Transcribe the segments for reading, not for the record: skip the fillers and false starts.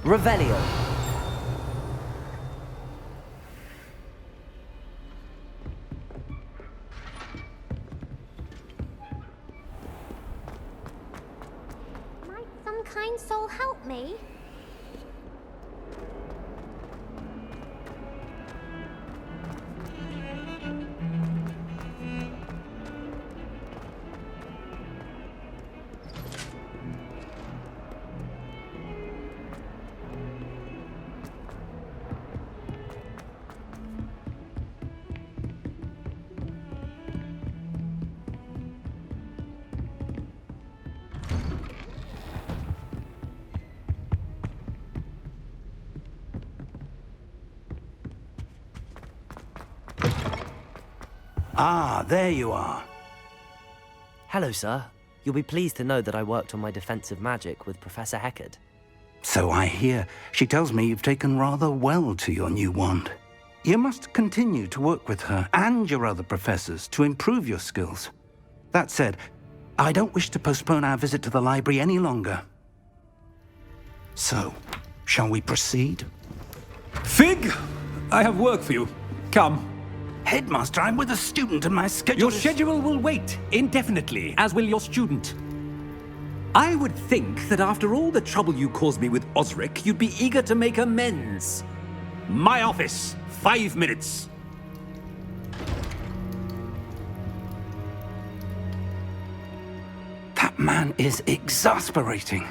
Revelio. Might some kind soul help me? Ah, there you are. Hello, sir. You'll be pleased to know that I worked on my defensive magic with Professor Heckard. So I hear. She tells me you've taken rather well to your new wand. You must continue to work with her and your other professors to improve your skills. That said, I don't wish to postpone our visit to the library any longer. So, shall we proceed? Fig! I have work for you. Come. Headmaster, I'm with a student and my schedule Your is... schedule will wait indefinitely, as will your student. I would think that after all the trouble you caused me with Osric, you'd be eager to make amends. My office, 5 minutes. That man is exasperating.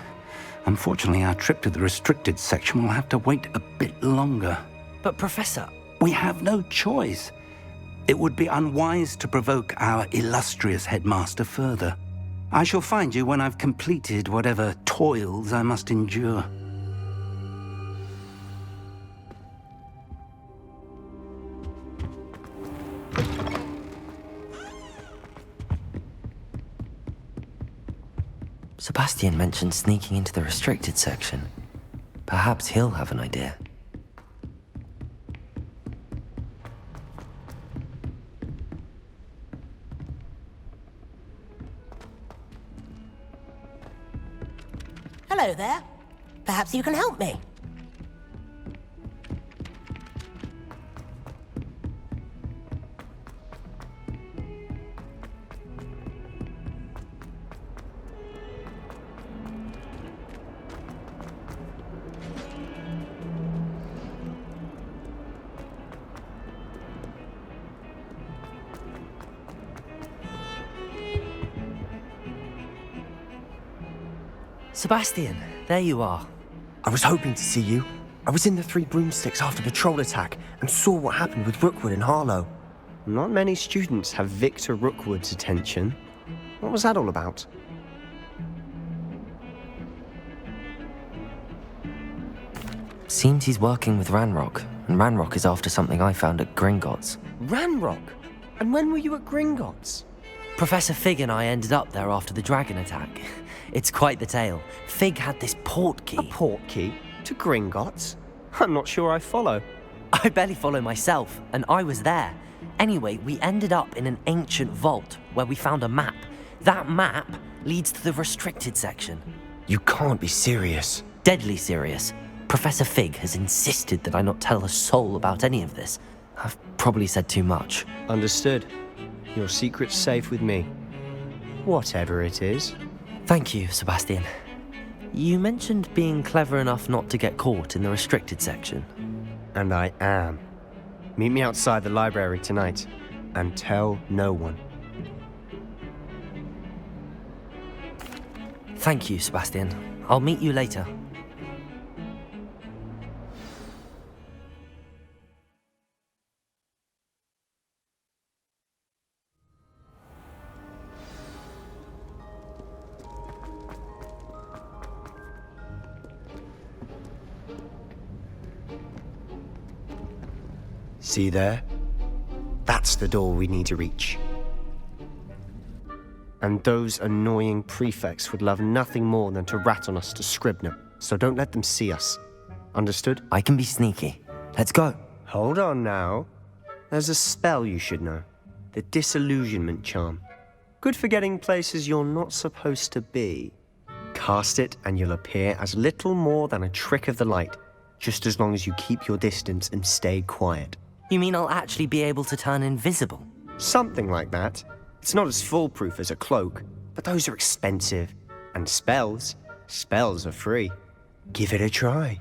Unfortunately, our trip to the restricted section will have to wait a bit longer. But, Professor... We have no choice. It would be unwise to provoke our illustrious headmaster further. I shall find you when I've completed whatever toils I must endure. Sebastian mentioned sneaking into the restricted section. Perhaps he'll have an idea. Hello there. Perhaps you can help me. Sebastian, there you are. I was hoping to see you. I was in the Three Broomsticks after the troll attack and saw what happened with Rookwood and Harlow. Not many students have Victor Rookwood's attention. What was that all about? Seems he's working with Ranrock, and Ranrock is after something I found at Gringotts. Ranrock? And when were you at Gringotts? Professor Fig and I ended up there after the dragon attack. It's quite the tale. Fig had this port key. A port key? To Gringotts? I'm not sure I follow. I barely follow myself, and I was there. Anyway, we ended up in an ancient vault where we found a map. That map leads to the restricted section. You can't be serious. Deadly serious. Professor Fig has insisted that I not tell a soul about any of this. I've probably said too much. Understood. Your secret's safe with me. Whatever it is. Thank you, Sebastian. You mentioned being clever enough not to get caught in the restricted section. And I am. Meet me outside the library tonight, and tell no one. Thank you, Sebastian. I'll meet you later. See there? That's the door we need to reach. And those annoying prefects would love nothing more than to rat on us to Scribner, so don't let them see us. Understood? I can be sneaky. Let's go. Hold on now. There's a spell you should know. The Disillusionment Charm. Good for getting places you're not supposed to be. Cast it and you'll appear as little more than a trick of the light, just as long as you keep your distance and stay quiet. You mean I'll actually be able to turn invisible? Something like that. It's not as foolproof as a cloak, but those are expensive. And spells are free. Give it a try.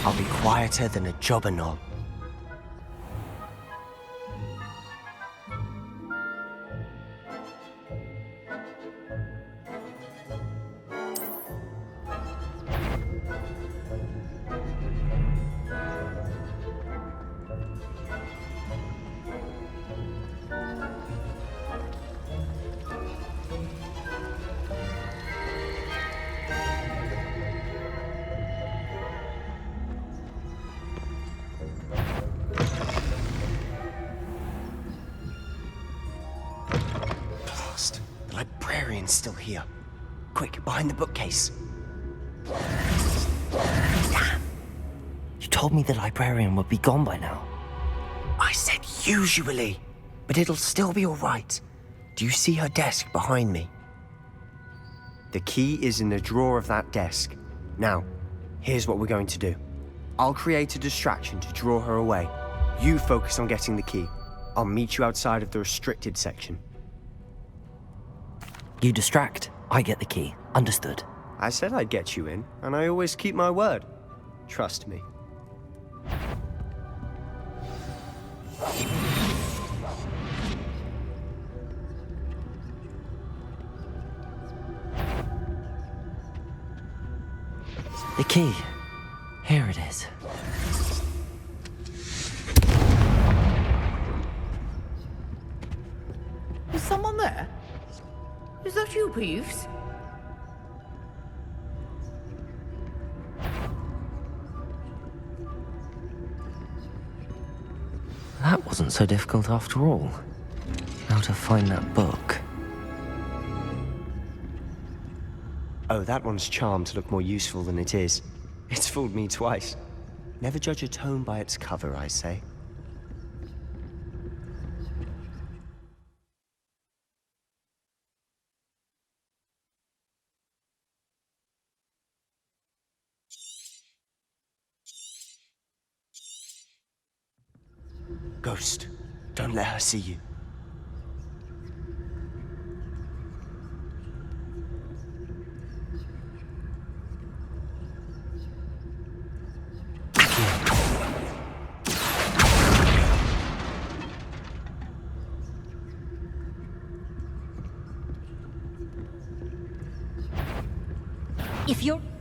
I'll be quieter than a jobberknoll. The librarian's still here. Quick, behind the bookcase. Damn. You told me the librarian would be gone by now. I said usually, but it'll still be all right. Do you see her desk behind me? The key is in the drawer of that desk. Now, here's what we're going to do. I'll create a distraction to draw her away. You focus on getting the key. I'll meet you outside of the restricted section. You distract, I get the key. Understood. I said I'd get you in, and I always keep my word. Trust me. The key. Here it is. Is someone there? Is that you, Peeves? That wasn't so difficult after all. How to find that book. Oh, that one's charmed to look more useful than it is. It's fooled me twice. Never judge a tome by its cover, I say. Ghost, don't let her see you.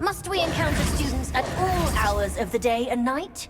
Must we encounter students at all hours of the day and night?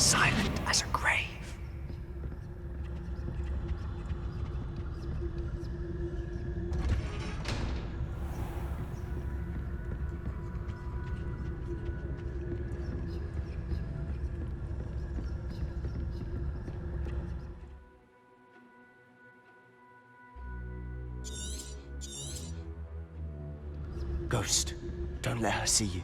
silent as a grave. Ghost, don't let her see you.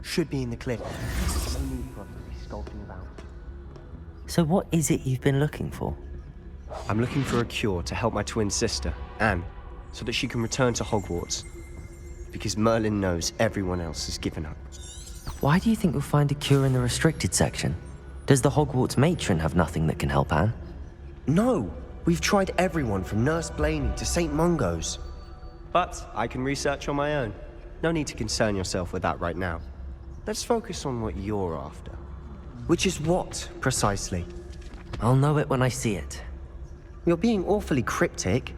Should be in the cliff. No need for us to be skulking about. So what is it you've been looking for? I'm looking for a cure to help my twin sister, Anne, so that she can return to Hogwarts. Because Merlin knows everyone else has given up. Why do you think you'll find a cure in the restricted section? Does the Hogwarts matron have nothing that can help Anne? No! We've tried everyone from Nurse Blaney to St. Mungo's. But I can research on my own. No need to concern yourself with that right now. Let's focus on what you're after. Which is what, precisely? I'll know it when I see it. You're being awfully cryptic.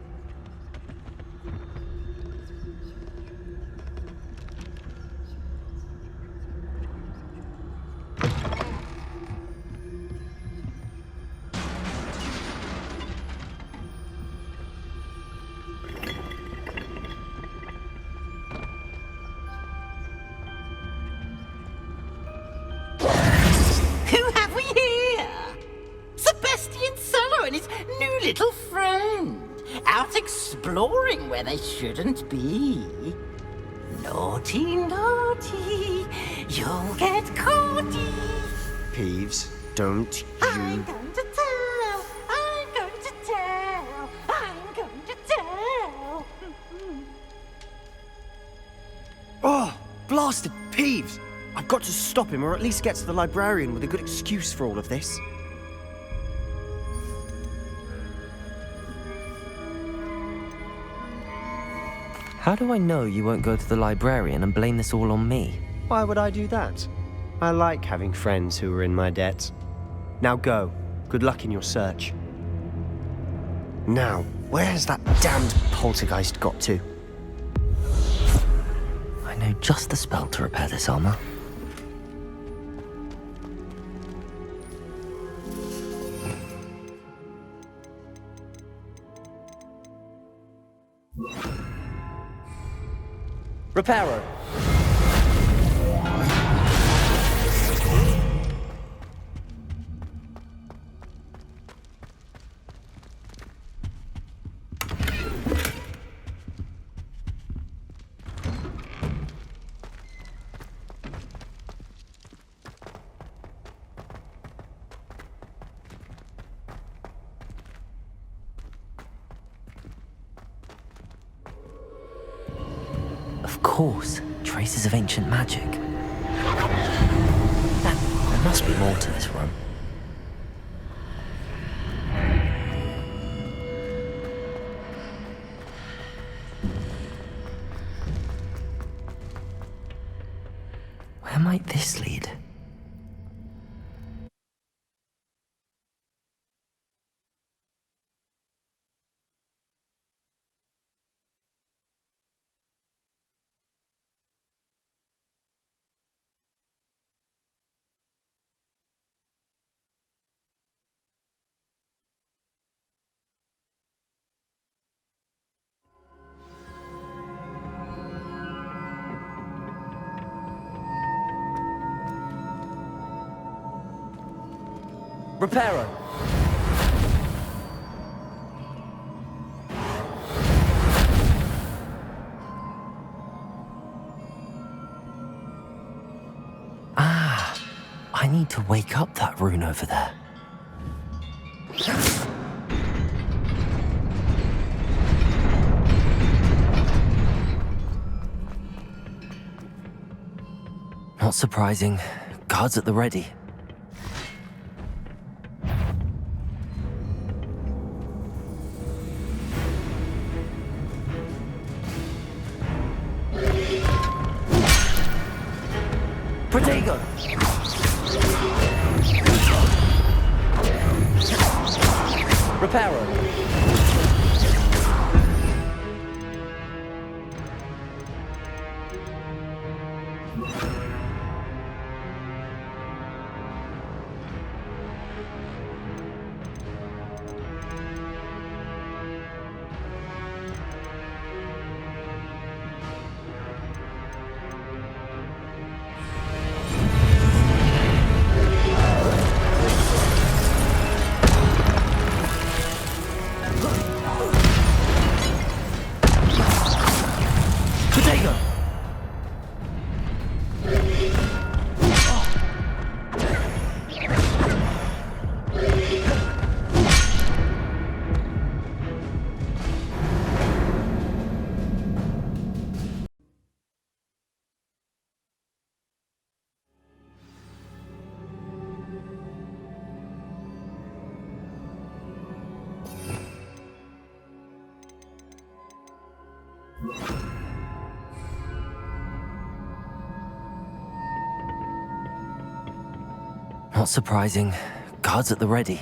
Who have we here? Sebastian Solo and his new little friend. Out exploring where they shouldn't be. Naughty, naughty. You'll get caughty. Peeves, don't I'm you... going to tell. I'm going to tell. I'm going to tell. Oh, blasted Peeves! I've got to stop him, or at least get to the librarian with a good excuse for all of this. How do I know you won't go to the librarian and blame this all on me? Why would I do that? I like having friends who are in my debt. Now go. Good luck in your search. Now, where has that damned poltergeist got to? I know just the spell to repair this armor. Reparo. Of course, traces of ancient magic. There must be more to this room. Where might this lead? Reparo. I need to wake up that rune over there. Not surprising. Guards at the ready. Protego! Reparo! Not surprising. Guards at the ready.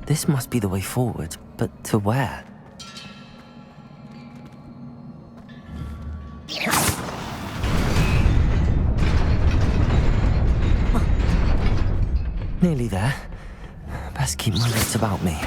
This must be the way forward, but to where? Nearly there. Best keep my wits about me.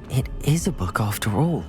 It is a book after all.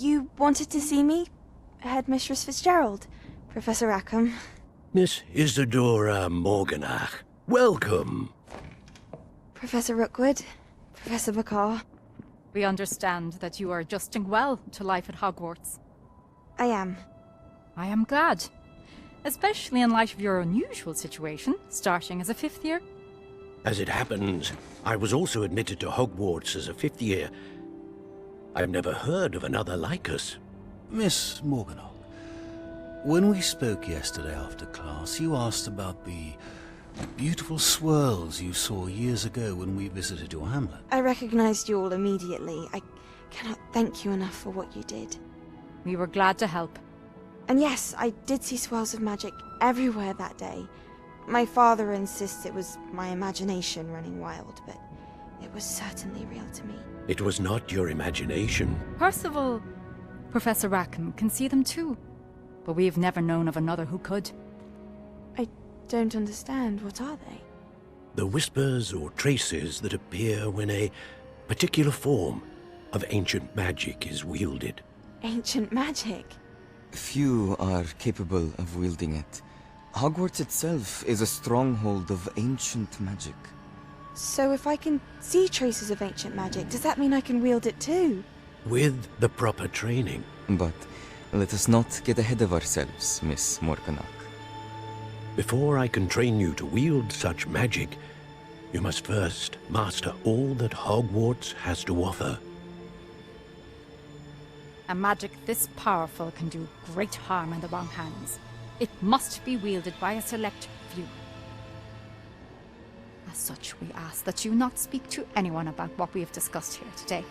You wanted to see me? Headmistress Fitzgerald, Professor Rackham. Miss Isadora Morganach, welcome. Professor Rookwood, Professor Bakar. We understand that you are adjusting well to life at Hogwarts. I am. I am glad. Especially in light of your unusual situation, starting as a 5th year. As it happens, I was also admitted to Hogwarts as a 5th year. I've never heard of another like us. Miss Morganach, when we spoke yesterday after class, you asked about the beautiful swirls you saw years ago when we visited your hamlet. I recognized you all immediately. I cannot thank you enough for what you did. We were glad to help. And yes, I did see swirls of magic everywhere that day. My father insists it was my imagination running wild, but it was certainly real to me. It was not your imagination. Percival, Professor Rackham can see them too. But we've never known of another who could. I don't understand. What are they? The whispers or traces that appear when a particular form of ancient magic is wielded. Ancient magic? Few are capable of wielding it. Hogwarts itself is a stronghold of ancient magic. So if I can see traces of ancient magic, does that mean I can wield it too? With the proper training. But let us not get ahead of ourselves, Miss Morganach. Before I can train you to wield such magic, you must first master all that Hogwarts has to offer. A magic this powerful can do great harm in the wrong hands. It must be wielded by a select few. As such, we ask that you not speak to anyone about what we have discussed here today.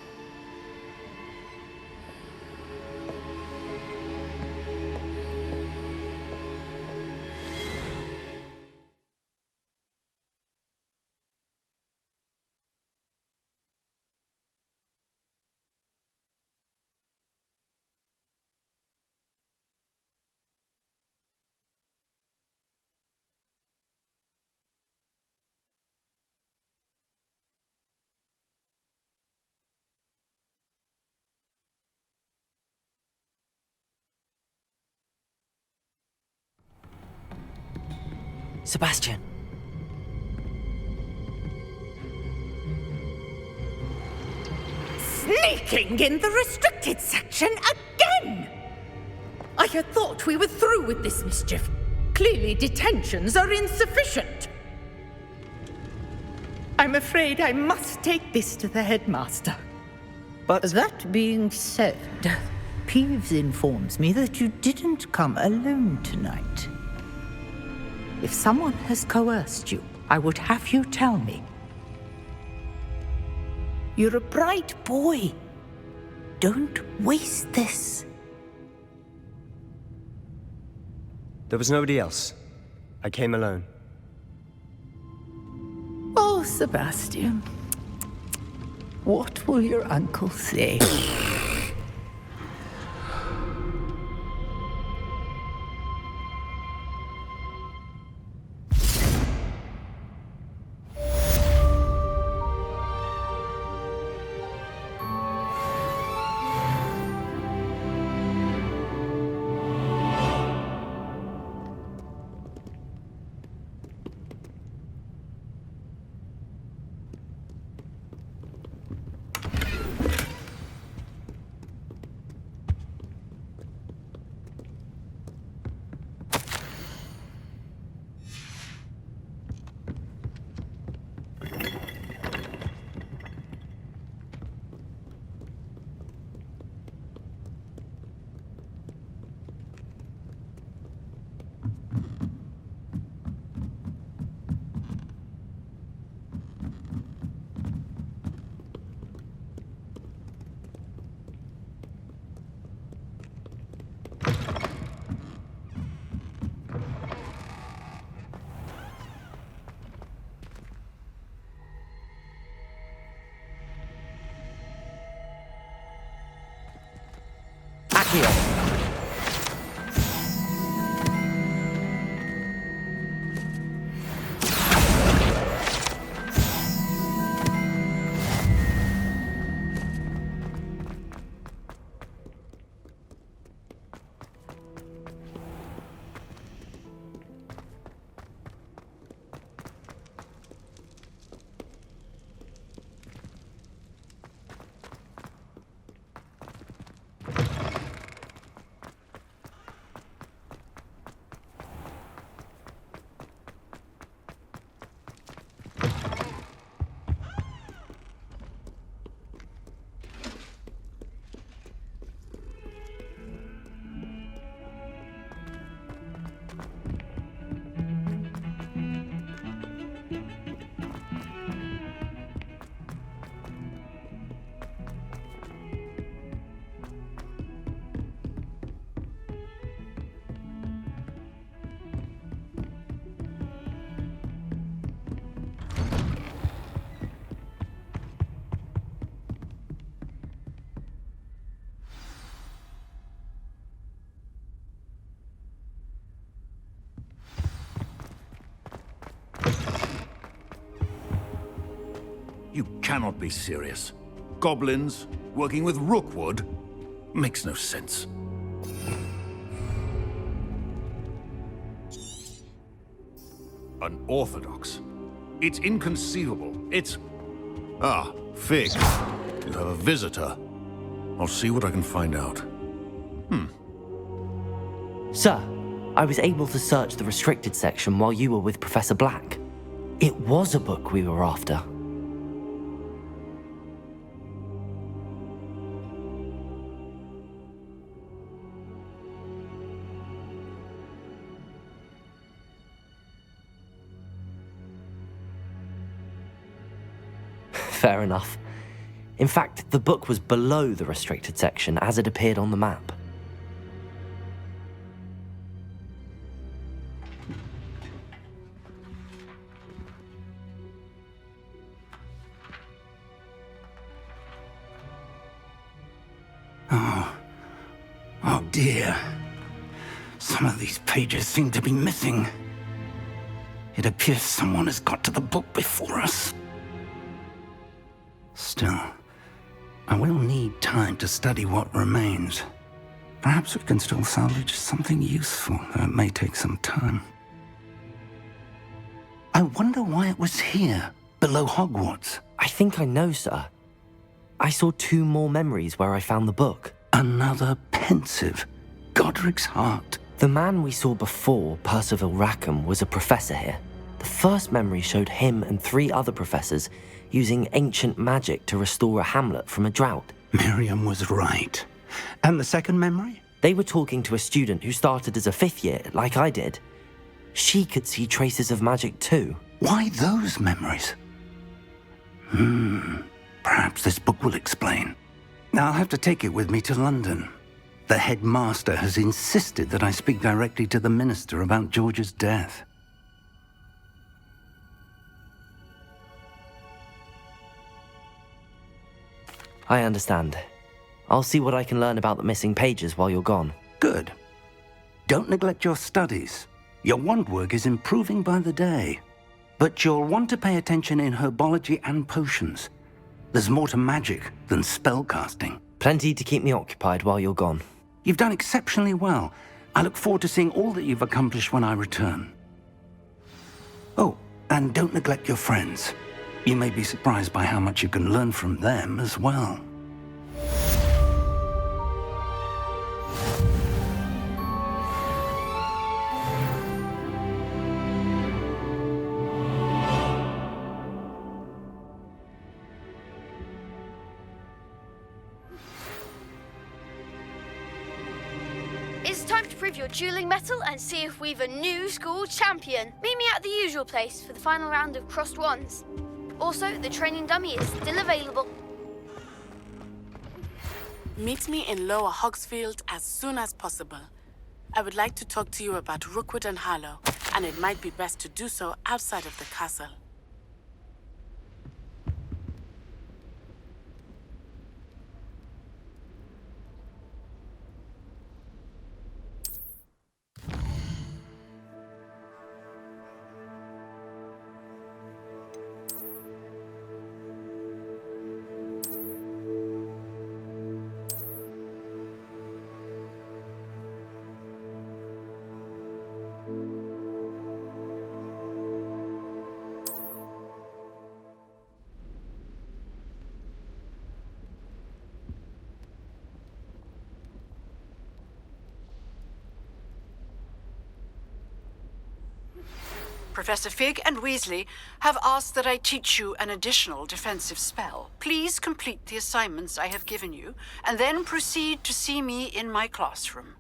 Sebastian. Sneaking in the restricted section again! I had thought we were through with this mischief. Clearly detentions are insufficient. I'm afraid I must take this to the headmaster. But that being said, Peeves informs me that you didn't come alone tonight. If someone has coerced you, I would have you tell me. You're a bright boy. Don't waste this. There was nobody else. I came alone. Oh, Sebastian. What will your uncle say? You cannot be serious. Goblins working with Rookwood? Makes no sense. Unorthodox. It's inconceivable. It's... Ah, Fig. You have a visitor. I'll see what I can find out. Sir, I was able to search the restricted section while you were with Professor Black. It was a book we were after. Fair enough. In fact, the book was below the restricted section as it appeared on the map. Oh dear. Some of these pages seem to be missing. It appears someone has got to the book before us. Still, I will need time to study what remains. Perhaps we can still salvage something useful, though it may take some time. I wonder why it was here, below Hogwarts. I think I know, sir. I saw 2 more memories where I found the book. Another pensive. Godric's heart. The man we saw before, Percival Rackham, was a professor here. The first memory showed him and 3 other professors using ancient magic to restore a hamlet from a drought. Miriam was right. And the second memory? They were talking to a student who started as a 5th year, like I did. She could see traces of magic too. Why those memories? Perhaps this book will explain. I'll have to take it with me to London. The headmaster has insisted that I speak directly to the minister about George's death. I understand. I'll see what I can learn about the missing pages while you're gone. Good. Don't neglect your studies. Your wand work is improving by the day. But you'll want to pay attention in herbology and potions. There's more to magic than spellcasting. Plenty to keep me occupied while you're gone. You've done exceptionally well. I look forward to seeing all that you've accomplished when I return. Oh, and don't neglect your friends. You may be surprised by how much you can learn from them as well. It's time to prove your dueling mettle and see if we've a new school champion. Meet me at the usual place for the final round of crossed wands. Also, the training dummy is still available. Meet me in Lower Hogsfield as soon as possible. I would like to talk to you about Rookwood and Harlow, and it might be best to do so outside of the castle. Professor Fig and Weasley have asked that I teach you an additional defensive spell. Please complete the assignments I have given you, and then proceed to see me in my classroom.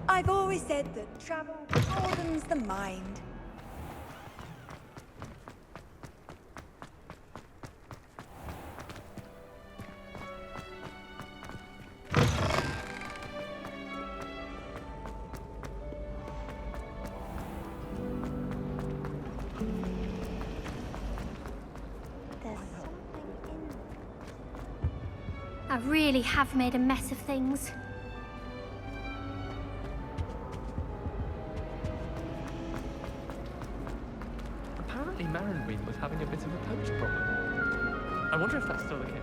I've always said that travel broadens the mind. I really have made a mess of things. Apparently Marinween was having a bit of a poach problem. I wonder if that's still the case.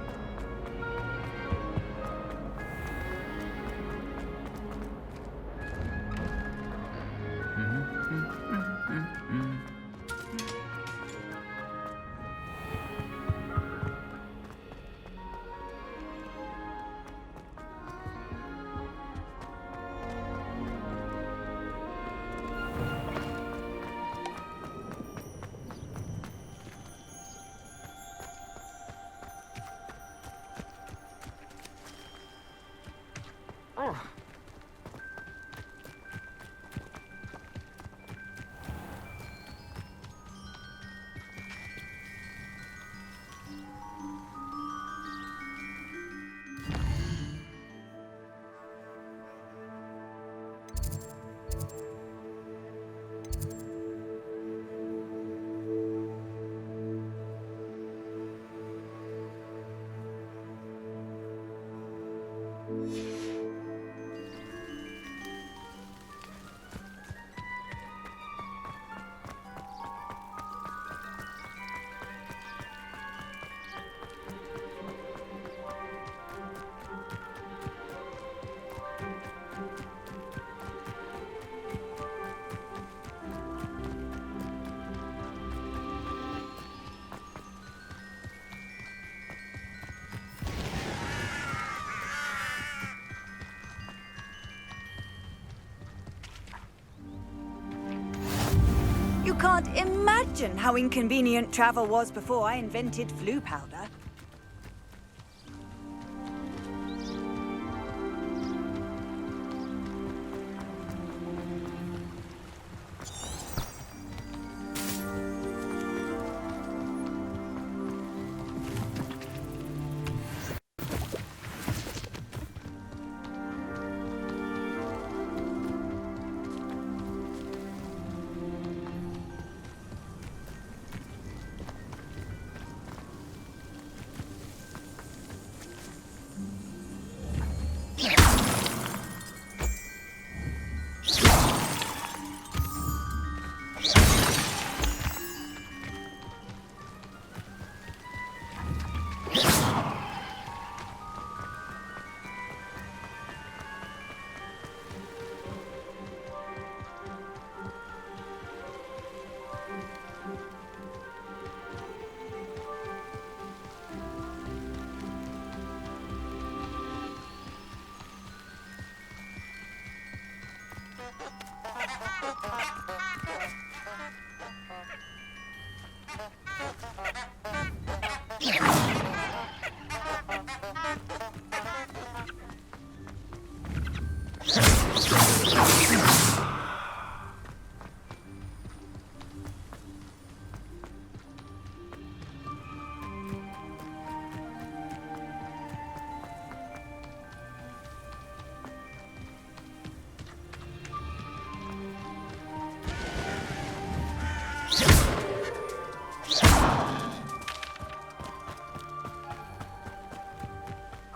You can't imagine how inconvenient travel was before I invented flu powder.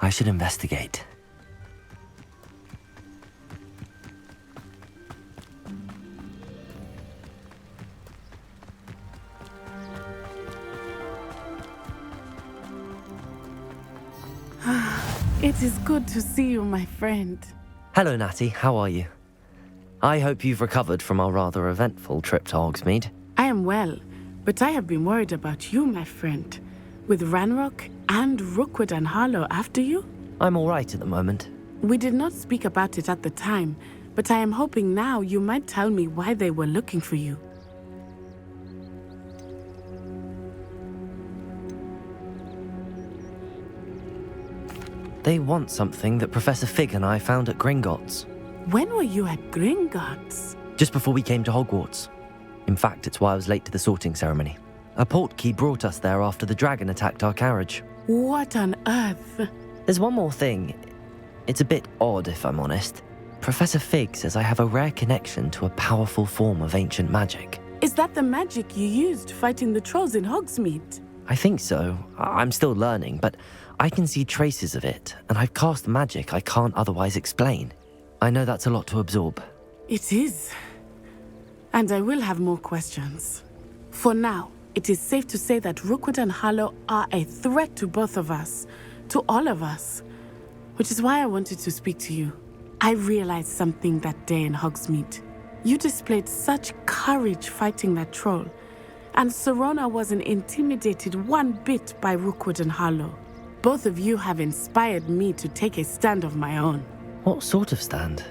I should investigate. It is good to see you, my friend. Hello, Natty. How are you? I hope you've recovered from our rather eventful trip to Hogsmeade. I am well, but I have been worried about you, my friend. With Ranrock and Rookwood and Harlow after you? I'm all right at the moment. We did not speak about it at the time, but I am hoping now you might tell me why they were looking for you. They want something that Professor Fig and I found at Gringotts. When were you at Gringotts? Just before we came to Hogwarts. In fact, it's why I was late to the sorting ceremony. A portkey brought us there after the dragon attacked our carriage. What on earth? There's one more thing. It's a bit odd, if I'm honest. Professor Fig says I have a rare connection to a powerful form of ancient magic. Is that the magic you used fighting the trolls in Hogsmeade? I think so. I'm still learning, but I can see traces of it, and I've cast magic I can't otherwise explain. I know that's a lot to absorb. It is. And I will have more questions. For now, it is safe to say that Rookwood and Harlow are a threat to both of us, to all of us. Which is why I wanted to speak to you. I realized something that day in Hogsmeade. You displayed such courage fighting that troll, and Serona wasn't intimidated one bit by Rookwood and Harlow. Both of you have inspired me to take a stand of my own. What sort of stand?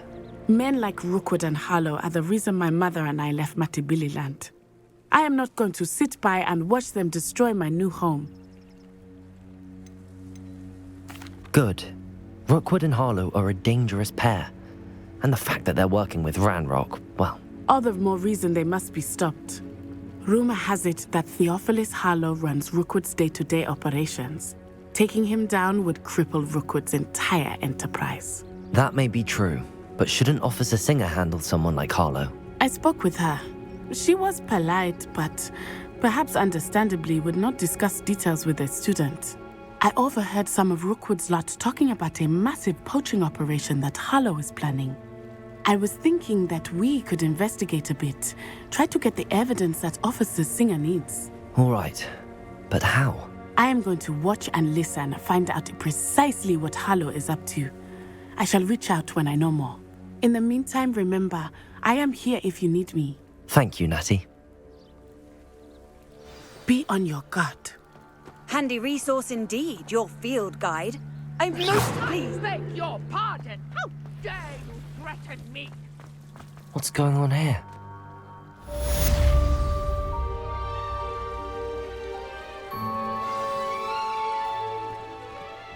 Men like Rookwood and Harlow are the reason my mother and I left Matibili land. I am not going to sit by and watch them destroy my new home. Good. Rookwood and Harlow are a dangerous pair. And the fact that they're working with Ranrock, well... All the more reason they must be stopped. Rumor has it that Theophilus Harlow runs Rookwood's day-to-day operations. Taking him down would cripple Rookwood's entire enterprise. That may be true, but shouldn't Officer Singer handle someone like Harlow? I spoke with her. She was polite, but perhaps understandably would not discuss details with a student. I overheard some of Rookwood's lot talking about a massive poaching operation that Harlow is planning. I was thinking that we could investigate a bit, try to get the evidence that Officer Singer needs. All right, but how? I am going to watch and listen, find out precisely what Harlow is up to. I shall reach out when I know more. In the meantime, remember, I am here if you need me. Thank you, Natty. Be on your guard. Handy resource indeed, your field guide. I'm most pleased. Beg your pardon. How dare you threaten me? What's going on here?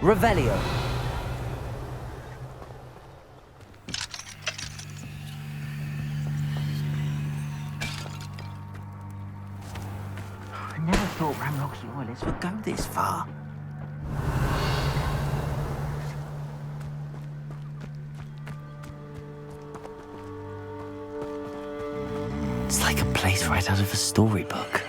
Revelio. I never thought Ranrock's loyalists would go this far. It's like a place right out of a storybook.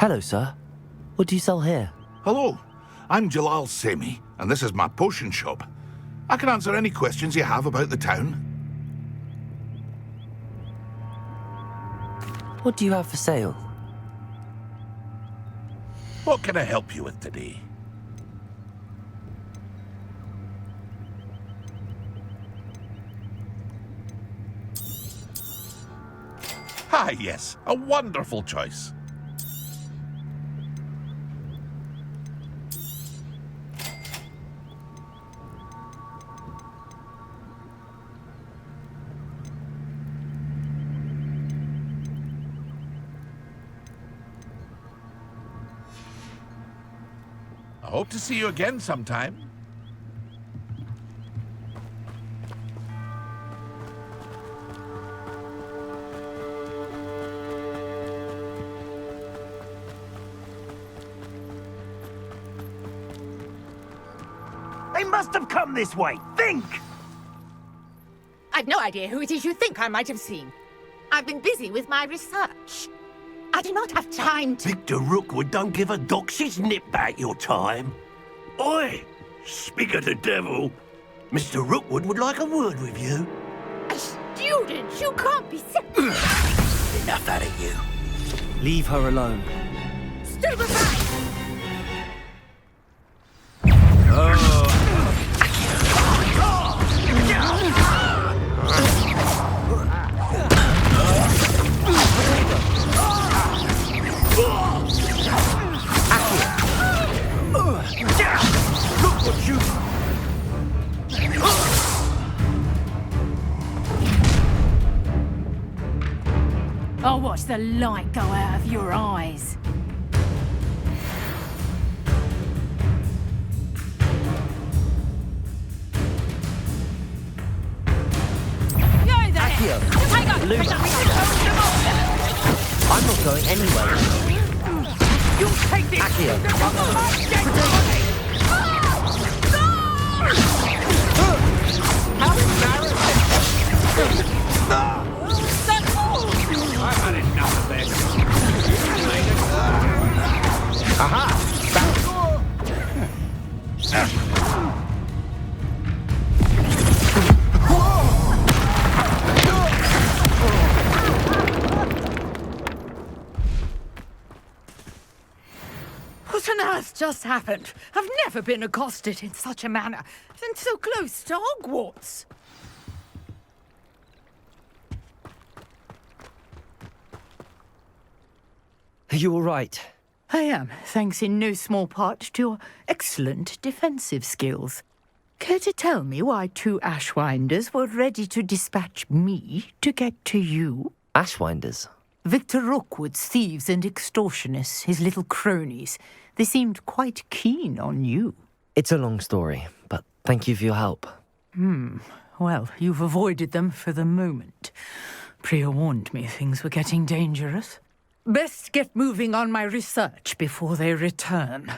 Hello, sir. What do you sell here? Hello, I'm Jalal Semi, and this is my potion shop. I can answer any questions you have about the town. What do you have for sale? What can I help you with today? Ah, yes, a wonderful choice. I hope to see you again sometime. They must have come this way. Think! I've no idea who it is you think I might have seen. I've been busy with my research. I do not have time to... Victor Rookwood don't give a doxy's nip back your time. Oi! Speak of the devil. Mr. Rookwood would like a word with you. A student? You can't be... Enough out of you. Leave her alone. Stupefy! Look what you... I'll watch the light go out of your eyes. Yay there! Accio. Hang on! Luna. I'm not going anywhere. You'll take this! Accio. This is my dead body! Ah! has just happened? I've never been accosted in such a manner, and so close to Hogwarts. Are you all right? I am, thanks in no small part to your excellent defensive skills. Care to tell me why 2 Ashwinders were ready to dispatch me to get to you? Ashwinders? Victor Rookwood's thieves and extortionists, his little cronies. They seemed quite keen on you. It's a long story, but thank you for your help. Well, you've avoided them for the moment. Priya warned me things were getting dangerous. Best get moving on my research before they return.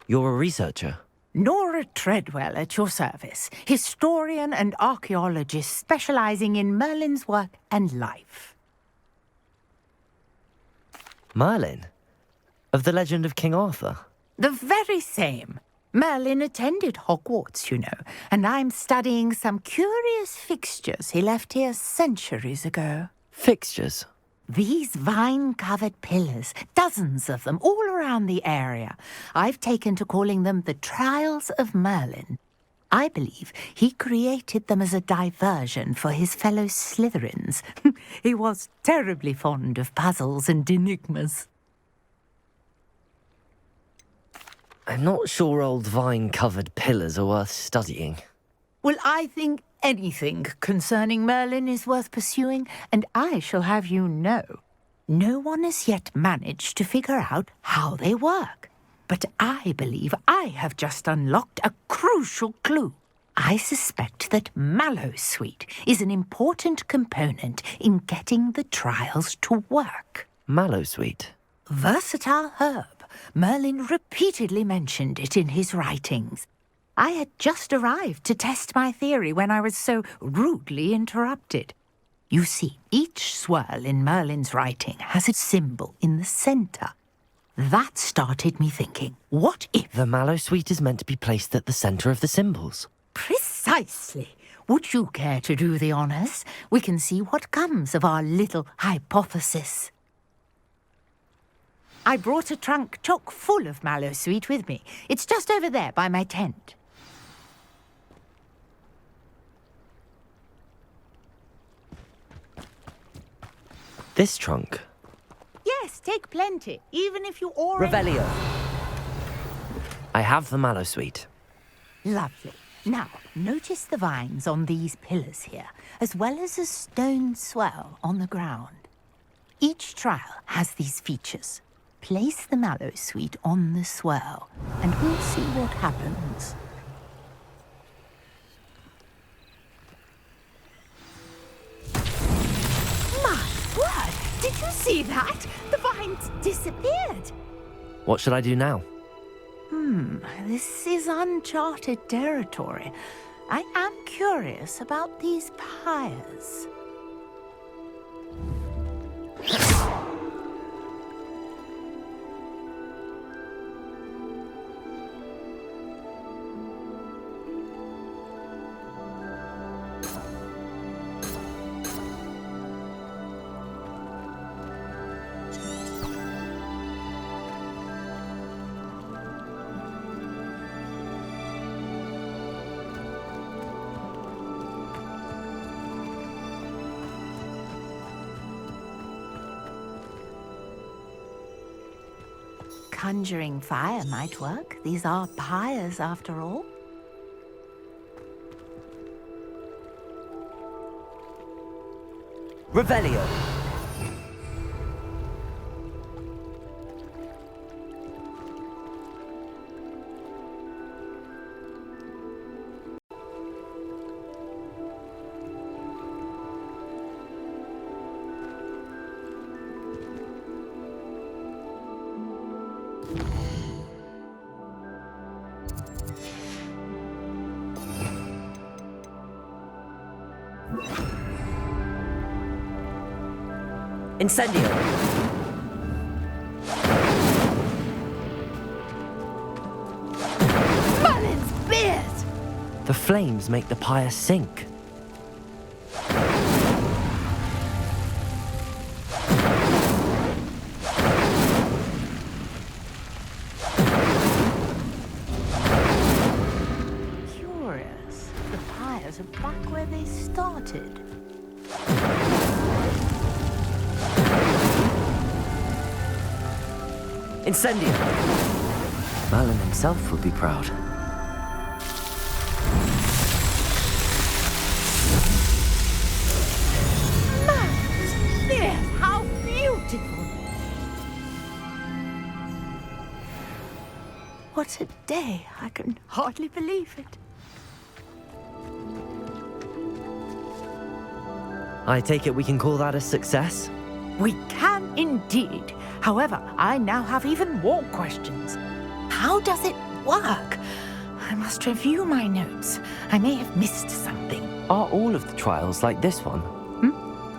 You're a researcher? Nora Treadwell at your service, historian and archaeologist specializing in Merlin's work and life. Merlin? Of the legend of King Arthur? The very same. Merlin attended Hogwarts, you know, and I'm studying some curious fixtures he left here centuries ago. Fixtures? These vine-covered pillars, dozens of them, all around the area. I've taken to calling them the Trials of Merlin. I believe he created them as a diversion for his fellow Slytherins. He was terribly fond of puzzles and enigmas. I'm not sure old vine-covered pillars are worth studying. Well, I think anything concerning Merlin is worth pursuing, and I shall have you know, no one has yet managed to figure out how they work. But I believe I have just unlocked a crucial clue. I suspect that Mallowsweet is an important component in getting the trials to work. Mallowsweet? Versatile herb. Merlin repeatedly mentioned it in his writings. I had just arrived to test my theory when I was so rudely interrupted. You see, each swirl in Merlin's writing has a symbol in the centre. That started me thinking, what if... The Mallowsweet is meant to be placed at the centre of the symbols. Precisely. Would you care to do the honours? We can see what comes of our little hypothesis. I brought a trunk chock full of Mallowsweet with me. It's just over there by my tent. This trunk? Yes, take plenty, even if you already... Revelio. I have the Mallowsweet. Lovely. Now, notice the vines on these pillars here, as well as a stone swell on the ground. Each trial has these features. Place the Mallowsweet on the swirl, and we'll see what happens. My word! Did you see that? The vines disappeared! What should I do now? This is uncharted territory. I am curious about these pyres. Conjuring fire might work. These are pyres, after all. Revelio. Incendio! Merlin's beard! The flames make the pyre sink. Incendio! Merlin himself would be proud. Dear, how beautiful! What a day. I can hardly believe it. I take it we can call that a success? We can indeed. However, I now have even more questions. How does it work? I must review my notes. I may have missed something. Are all of the trials like this one?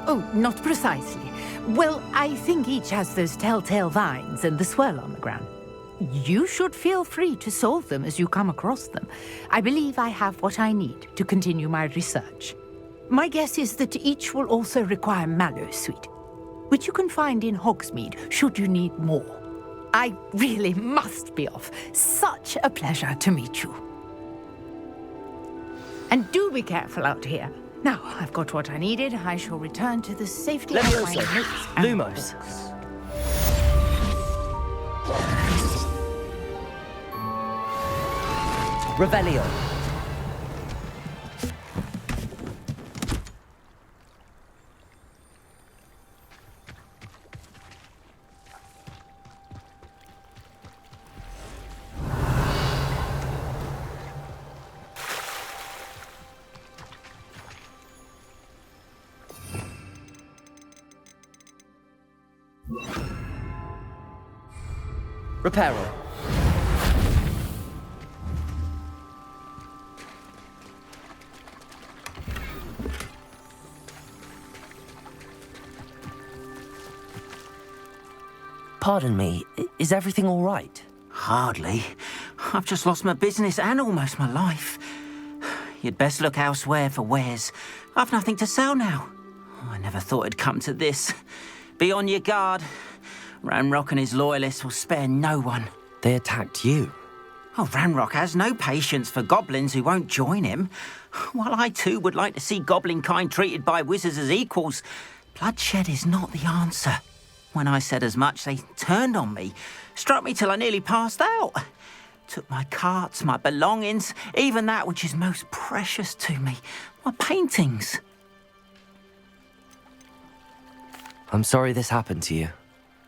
Oh, not precisely. Well, I think each has those telltale vines and the swirl on the ground. You should feel free to solve them as you come across them. I believe I have what I need to continue my research. My guess is that each will also require Mallowsweet, which you can find in Hogsmeade should you need more. I really must be off. Such a pleasure to meet you. And do be careful out here. Now, I've got what I needed. I shall return to the safety of my notes and Lumos. books. Revelio. Reparo. Pardon me, is everything all right? Hardly. I've just lost my business and almost my life. You'd best look elsewhere for wares. I've nothing to sell now. I never thought it'd come to this. Be on your guard. Ranrock and his loyalists will spare no one. They attacked you? Oh, Ranrock has no patience for goblins who won't join him. While I too would like to see goblin kind treated by wizards as equals, bloodshed is not the answer. When I said as much, they turned on me, struck me till I nearly passed out. Took my carts, my belongings, even that which is most precious to me, my paintings. I'm sorry this happened to you.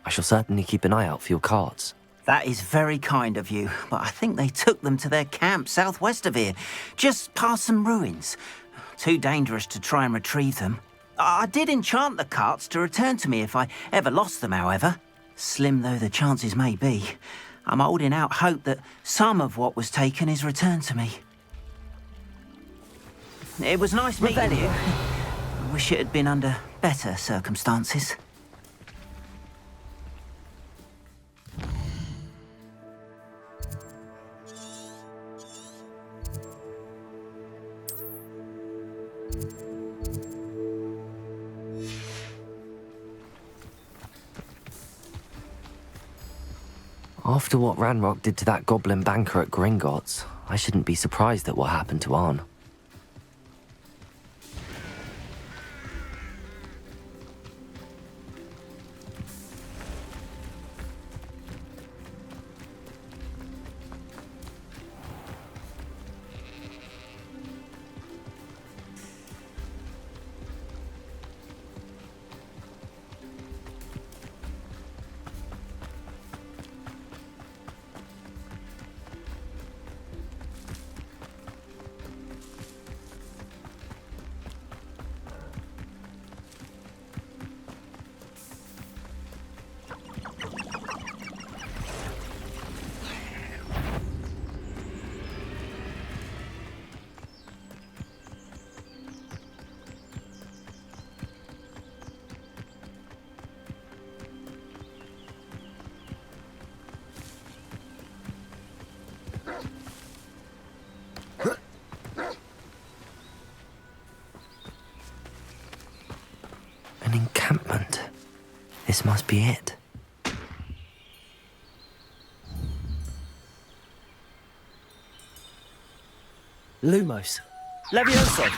I shall certainly keep an eye out for your carts. That is very kind of you, but I think they took them to their camp southwest of here, just past some ruins. Too dangerous to try and retrieve them. I did enchant the carts to return to me if I ever lost them, however. Slim though the chances may be, I'm holding out hope that some of what was taken is returned to me. It was nice meeting you. I wish it had been under better circumstances. After what Ranrock did to that goblin banker at Gringotts, I shouldn't be surprised at what happened to Arn. An encampment. This must be it. Lumos. Levioso.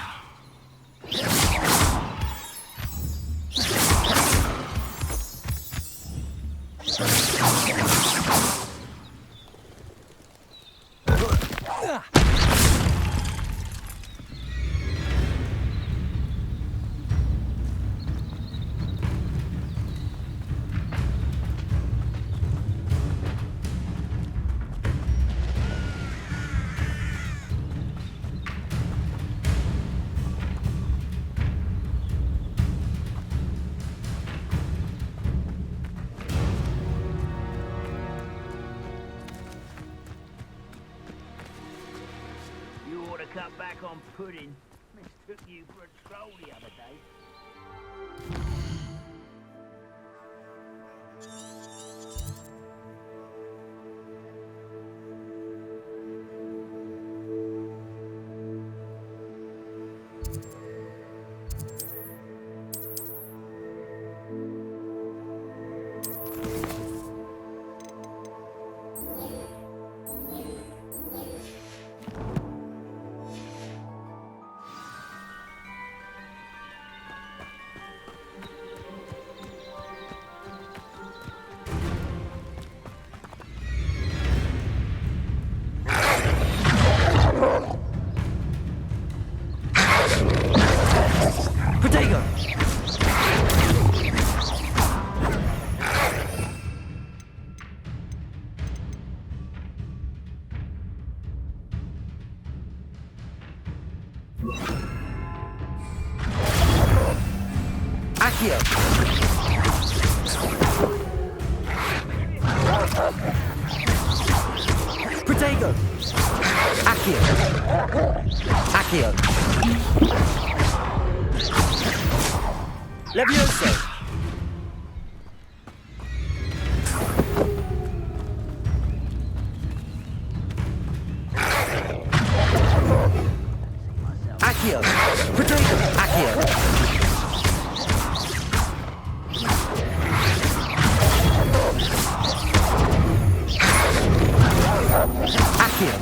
snack on pudding. Mistook you for a troll the other day. Accio! Protego! Accio! Accio! Levioso! Accio! Protego! Accio! Accio!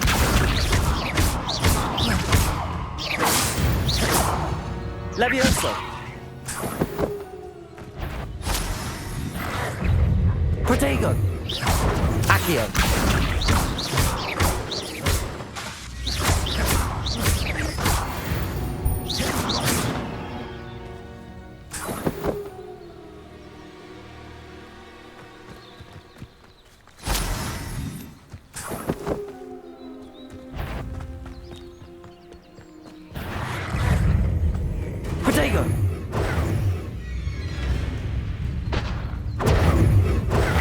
Levioso! Protego! Accio!